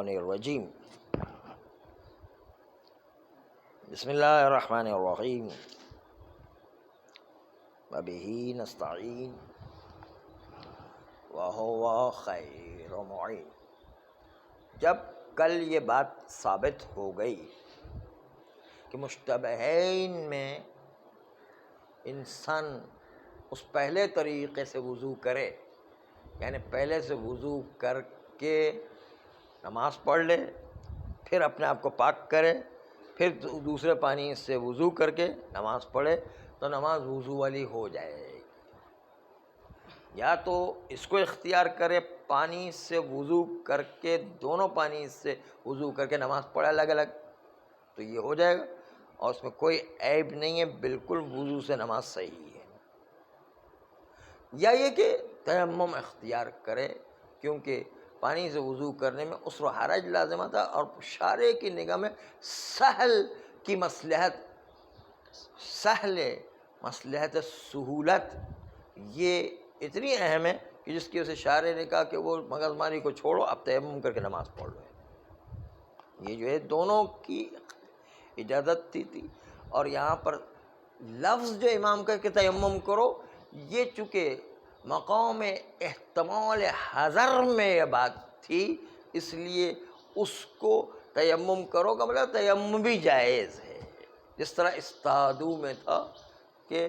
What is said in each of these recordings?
الشیطان الرجیم بسم اللہ الرحمن الرحیم وبہ نستعین وہو خیر معین۔ جب کل یہ بات ثابت ہو گئی کہ مشتبہین میں انسان اس پہلے طریقے سے وضو کرے، یعنی پہلے سے وضو کر کے نماز پڑھ لے، پھر اپنے آپ کو پاک کرے، پھر دوسرے پانی سے وضو کر کے نماز پڑھے تو نماز وضو والی ہو جائے گی۔ یا تو اس کو اختیار کرے پانی سے وضو کر کے، دونوں پانی سے وضو کر کے نماز پڑھے الگ الگ، تو یہ ہو جائے گا اور اس میں کوئی عیب نہیں ہے، بالکل وضو سے نماز صحیح ہے۔ یا یہ کہ تیمم اختیار کرے، کیونکہ پانی سے وضو کرنے میں عسر و حرج لازم تھا، اور شارع کی نگاہ میں سہل کی مصلحت سہولت یہ اتنی اہم ہے کہ جس کی وجہ سے شارع نے کہا کہ وہ مغز ماری کو چھوڑو، اب تیمم کر کے نماز پڑھ لو۔ یہ جو ہے دونوں کی اجازت تھی، اور یہاں پر لفظ جو امام کا کہ تیمم کرو، یہ چونکہ مقام احتمال حذر میں یہ بات تھی، اس لیے اس کو تیمم کرو کا مطلب تیمم بھی جائز ہے۔ جس طرح استادو میں تھا کہ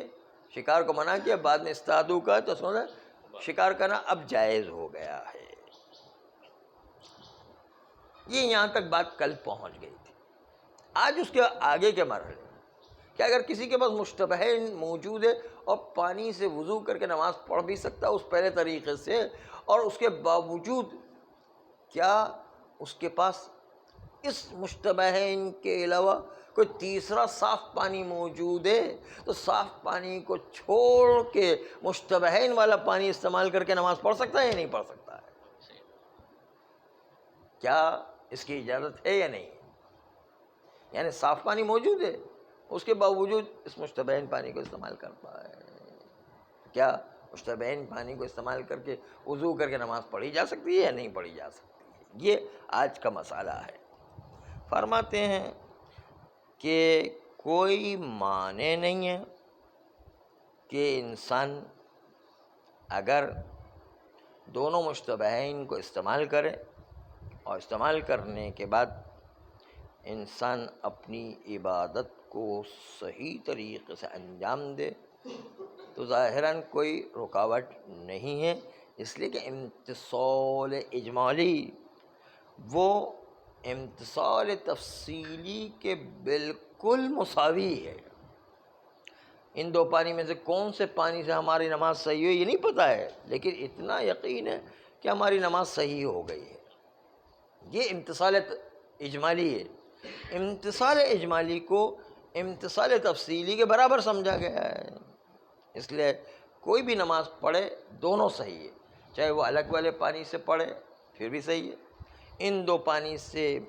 شکار کو منع کیا، بعد میں استادو کا تو سمجھا شکار کرنا اب جائز ہو گیا ہے۔ یہ یہاں تک بات کل پہنچ گئی تھی۔ آج اس کے آگے کے مرحلے کہ اگر کسی کے پاس مشتبہ موجود ہے اور پانی سے وضو کر کے نماز پڑھ بھی سکتا ہے اس پہلے طریقے سے، اور اس کے باوجود کیا اس کے پاس اس مشتبہ کے علاوہ کوئی تیسرا صاف پانی موجود ہے، تو صاف پانی کو چھوڑ کے مشتبہ والا پانی استعمال کر کے نماز پڑھ سکتا ہے یا نہیں پڑھ سکتا ہے؟ کیا اس کی اجازت ہے یا نہیں؟ یعنی صاف پانی موجود ہے، اس کے باوجود اس مشتبہ پانی کو استعمال کرتا ہے، کیا مشتبہ پانی کو استعمال کر کے وضو کر کے نماز پڑھی جا سکتی ہے یا نہیں پڑھی جا سکتی ہے؟ یہ آج کا مسئلہ ہے۔ فرماتے ہیں کہ کوئی معنی نہیں ہے کہ انسان اگر دونوں مشتبہین کو استعمال کرے اور استعمال کرنے کے بعد انسان اپنی عبادت کو صحیح طریقے سے انجام دے تو ظاہراً کوئی رکاوٹ نہیں ہے، اس لیے کہ امتصال اجمالی وہ امتصال تفصیلی کے بالکل مساوی ہے۔ ان دو پانی میں سے کون سے پانی سے ہماری نماز صحیح ہوئی یہ نہیں پتہ ہے، لیکن اتنا یقین ہے کہ ہماری نماز صحیح ہو گئی ہے۔ یہ امتصال اجمالی ہے۔ امتصال اجمالی کو امتصال تفصیلی کے برابر سمجھا گیا ہے، اس لیے کوئی بھی نماز پڑھے دونوں صحیح ہے، چاہے وہ الگ والے پانی سے پڑھے پھر بھی صحیح ہے، ان دو پانی سے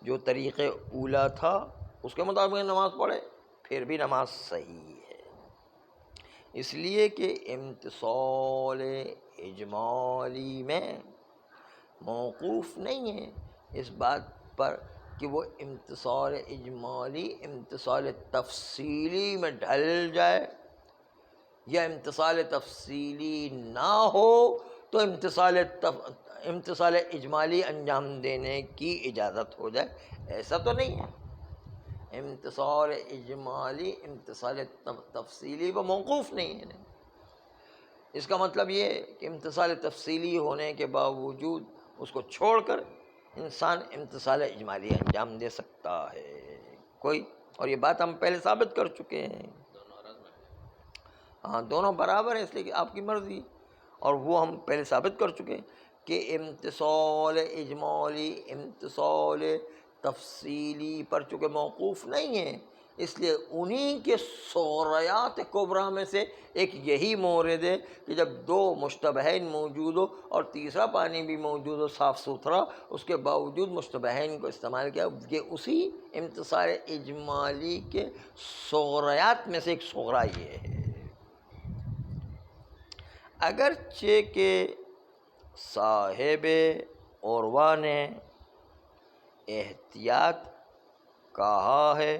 جو طریقے اولا تھا اس کے مطابق نماز پڑھے پھر بھی نماز صحیح ہے، اس لیے کہ امتصال اجمالی میں موقوف نہیں ہے اس بات پر کہ وہ امتصال اجمالی امتصال تفصیلی میں ڈھل جائے، یا امتصال تفصیلی نہ ہو تو امتصال اجمالی انجام دینے کی اجازت ہو جائے، ایسا تو نہیں ہے۔ امتصال اجمالی امتصال تفصیلی وہ موقوف نہیں ہے۔ اس کا مطلب یہ ہے کہ امتصال تفصیلی ہونے کے باوجود اس کو چھوڑ کر انسان امتصال اجمالی انجام دے سکتا ہے کوئی، اور یہ بات ہم پہلے ثابت کر چکے ہیں۔ ہاں دونوں برابر ہیں، اس لیے کہ آپ کی مرضی، اور وہ ہم پہلے ثابت کر چکے ہیں کہ امتصال اجمالی امتصال تفصیلی پر چونکہ موقوف نہیں ہے، اس لیے انہی کے صغریات کبریٰ میں سے ایک یہی مورد ہے کہ جب دو مشتبہین موجود ہو اور تیسرا پانی بھی موجود ہو صاف ستھرا، اس کے باوجود مشتبہین کو استعمال کیا، یہ اسی امتصال اجمالی کے صغریات میں سے ایک صغرا یہ ہے۔ اگرچہ کہ صاحب عروہ نے احتیاط کہا ہے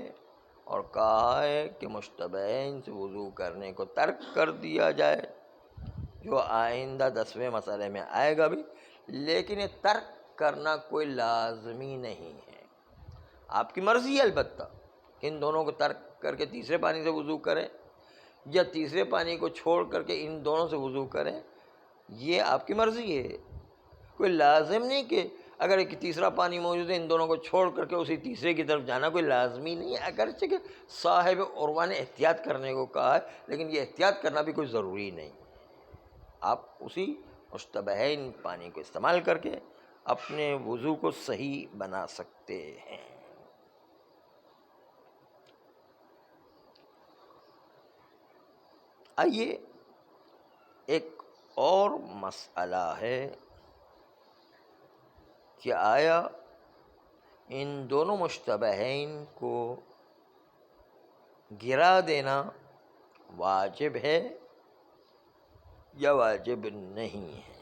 اور کہا ہے کہ مشتبہین سے وضو کرنے کو ترک کر دیا جائے، جو آئندہ 10ویں مسئلے میں آئے گا بھی، لیکن یہ ترک کرنا کوئی لازمی نہیں ہے، آپ کی مرضی ہے البتہ کہ ان دونوں کو ترک کر کے تیسرے پانی سے وضو کریں یا تیسرے پانی کو چھوڑ کر کے ان دونوں سے وضو کریں، یہ آپ کی مرضی ہے، کوئی لازم نہیں کہ اگر ایک تیسرا پانی موجود ہے ان دونوں کو چھوڑ کر کے اسی تیسرے کی طرف جانا کوئی لازمی نہیں ہے، اگرچہ کہ صاحب عروہ نے احتیاط کرنے کو کہا ہے، لیکن یہ احتیاط کرنا بھی کوئی ضروری نہیں ہے، آپ اسی مشتبہین پانی کو استعمال کر کے اپنے وضو کو صحیح بنا سکتے ہیں۔ آئیے ایک اور مسئلہ ہے کہ آیا ان دونوں مشتبہین کو گرا دینا واجب ہے یا واجب نہیں ہے؟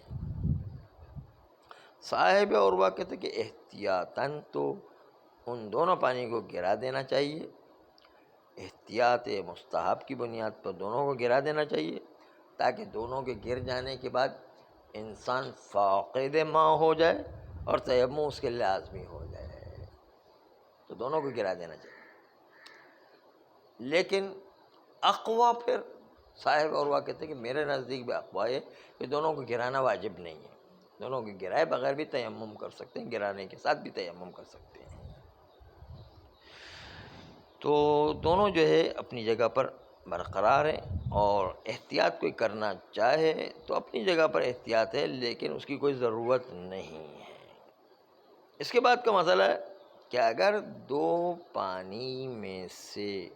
صاحب عروہ کہتے کہ احتیاطاً تو ان دونوں پانی کو گرا دینا چاہیے، احتیاط مستحب کی بنیاد پر دونوں کو گرا دینا چاہیے، تاکہ دونوں کے گر جانے کے بعد انسان فاقد ماء ہو جائے اور تیمم اس کے لازمی ہو جائے، تو دونوں کو گرا دینا چاہیے۔ لیکن اقوا پھر صاحب عروہ کہتے ہیں کہ میرے نزدیک بھی اقوا ہے کہ دونوں کو گرانا واجب نہیں ہے، دونوں کو گرائے بغیر بھی تیمم کر سکتے ہیں، گرانے کے ساتھ بھی تیمم کر سکتے ہیں، تو دونوں جو ہے اپنی جگہ پر برقرار ہیں، اور احتیاط کوئی کرنا چاہے تو اپنی جگہ پر احتیاط ہے، لیکن اس کی کوئی ضرورت نہیں ہے۔ اس کے بعد کا مسئلہ ہے کہ اگر دو پانی میں سے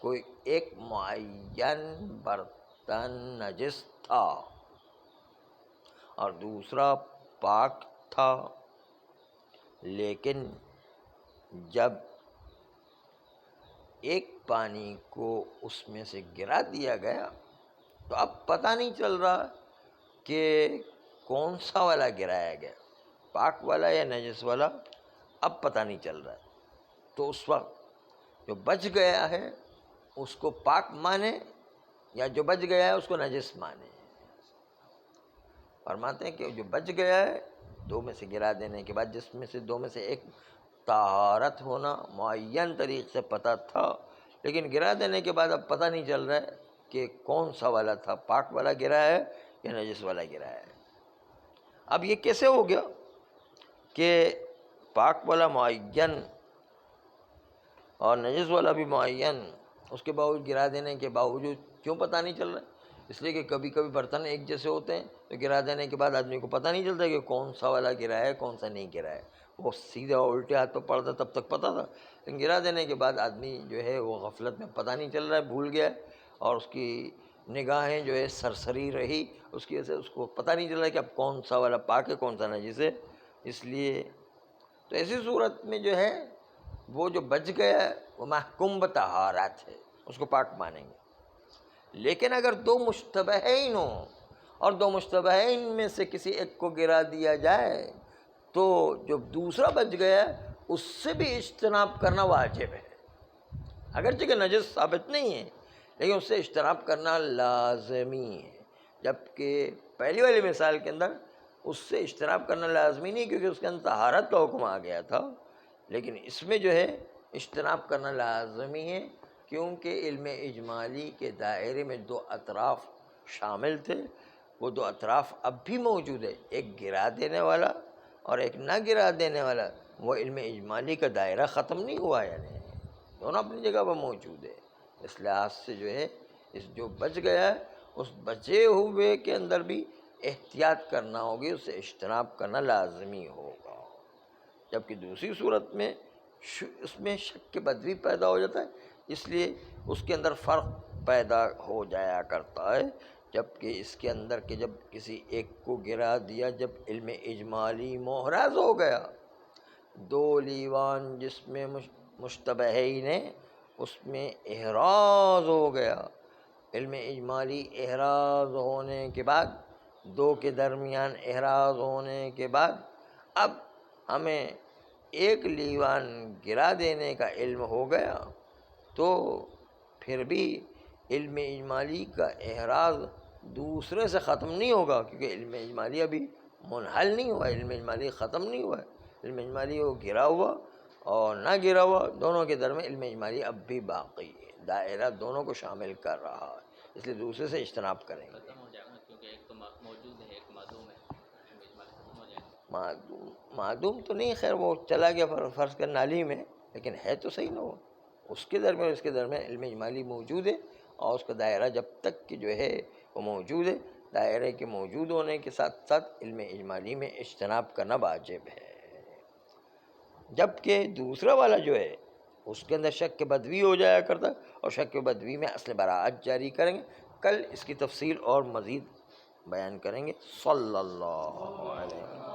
کوئی ایک معین برتن نجس تھا اور دوسرا پاک تھا، لیکن جب ایک پانی کو اس میں سے گرا دیا گیا تو اب پتہ نہیں چل رہا کہ کون سا والا گرایا گیا، پاک والا یا نجس والا، اب پتہ نہیں چل رہا، تو اس وقت جو بچ گیا ہے اس کو پاک مانے یا جو بچ گیا ہے اس کو نجس مانے؟ فرماتے ہیں کہ جو بچ گیا ہے دو میں سے گرا دینے کے بعد، جس میں سے دو میں سے ایک طہارت ہونا معین طریق سے پتہ تھا، لیکن گرا دینے کے بعد اب پتہ نہیں چل رہا ہے کہ کون سا والا تھا، پاک والا گرا ہے یا نجس والا گرا ہے۔ اب یہ کیسے ہو گیا کہ پاک والا معین اور نجس والا بھی معین، اس کے باوجود گرا دینے کے باوجود کیوں پتہ نہیں چل رہا؟ اس لیے کہ کبھی کبھی برتن ایک جیسے ہوتے ہیں تو گرا دینے کے بعد آدمی کو پتہ نہیں چلتا کہ کون سا والا گرا ہے کون سا نہیں گرا ہے، وہ سیدھا الٹے ہاتھ پہ پڑتا تب تک پتہ تھا، لیکن گرا دینے کے بعد آدمی جو ہے وہ غفلت میں پتہ نہیں چل رہا ہے، بھول گیا ہے، اور اس کی نگاہیں جو ہے سرسری رہی، اس کی وجہ سے اس کو پتہ نہیں چل رہا کہ اب کون سا والا پاک ہے کون سا نجس ہے۔ اس لیے تو ایسی صورت میں جو ہے وہ جو بچ گیا ہے وہ محکوم بطہارت ہے، اس کو پاک مانیں گے۔ لیکن اگر دو مشتبہین ہوں اور دو مشتبہین میں سے کسی ایک کو گرا دیا جائے تو جو دوسرا بچ گیا ہے اس سے بھی اجتناب کرنا واجب ہے، اگرچہ کہ نجس ثابت نہیں ہے لیکن اس سے اجتناب کرنا لازمی ہے، جبکہ پہلی والی مثال کے اندر اس سے اجتناب کرنا لازمی نہیں کیونکہ اس کے اندر طہارت کا حکم آ گیا تھا، لیکن اس میں جو ہے اجتناب کرنا لازمی ہے، کیونکہ علم اجمالی کے دائرے میں دو اطراف شامل تھے، وہ دو اطراف اب بھی موجود ہے، ایک گرا دینے والا اور ایک نہ گرا دینے والا، وہ علم اجمالی کا دائرہ ختم نہیں ہوا، یعنی دونوں اپنی جگہ پر موجود ہے۔ اس لحاظ سے جو ہے اس جو بچ گیا ہے اس بچے ہوئے کے اندر بھی احتیاط کرنا ہوگی، اس سے اجتناب کرنا لازمی ہوگا، جبکہ دوسری صورت میں اس میں شک کے بدوی پیدا ہو جاتا ہے، اس لیے اس کے اندر فرق پیدا ہو جایا کرتا ہے، جبکہ اس کے اندر کہ جب کسی ایک کو گرا دیا، جب علم اجمالی محرز ہو گیا، دو لیوان جس میں مشتبہین ہیں اس میں احراز ہو گیا، علم اجمالی احراز ہونے کے بعد، دو کے درمیان احراز ہونے کے بعد اب ہمیں ایک لیوان گرا دینے کا علم ہو گیا تو پھر بھی علم اجمالی کا احراز دوسرے سے ختم نہیں ہوگا، کیونکہ علم اجمالی ابھی منحل نہیں ہوا، علم اجمالی ختم نہیں ہوا ہے. علم اجمالی وہ گرا ہوا اور نہ گرا ہوا دونوں کے درمیان علم اجمالی اب بھی باقی ہے، دائرہ دونوں کو شامل کر رہا ہے، اس لیے دوسرے سے اجتناب کریں گے. ختم ہو جائے گا کیونکہ ایک تو موجود ہے، ایک معدوم ہے، اجمال ختم ہو جائے گا. معدوم تو نہیں، خیر وہ چلا گیا فرض کر نالی میں، لیکن ہے تو صحیح نہ وہ، اس کے درمیان علم اجمالی موجود ہے، اور اس کا دائرہ جب تک کہ جو ہے وہ موجود ہے، دائرے کے موجود ہونے کے ساتھ ساتھ علم اجمالی میں اجتناب کرنا واجب ہے. جبکہ دوسرا والا جو ہے اس کے اندر شک بدوی ہو جایا کرتا ہے، اور شک بدوی میں اصل براعت جاری کریں گے. کل اس کی تفصیل اور مزید بیان کریں گے. صلی اللہ علیہ وسلم.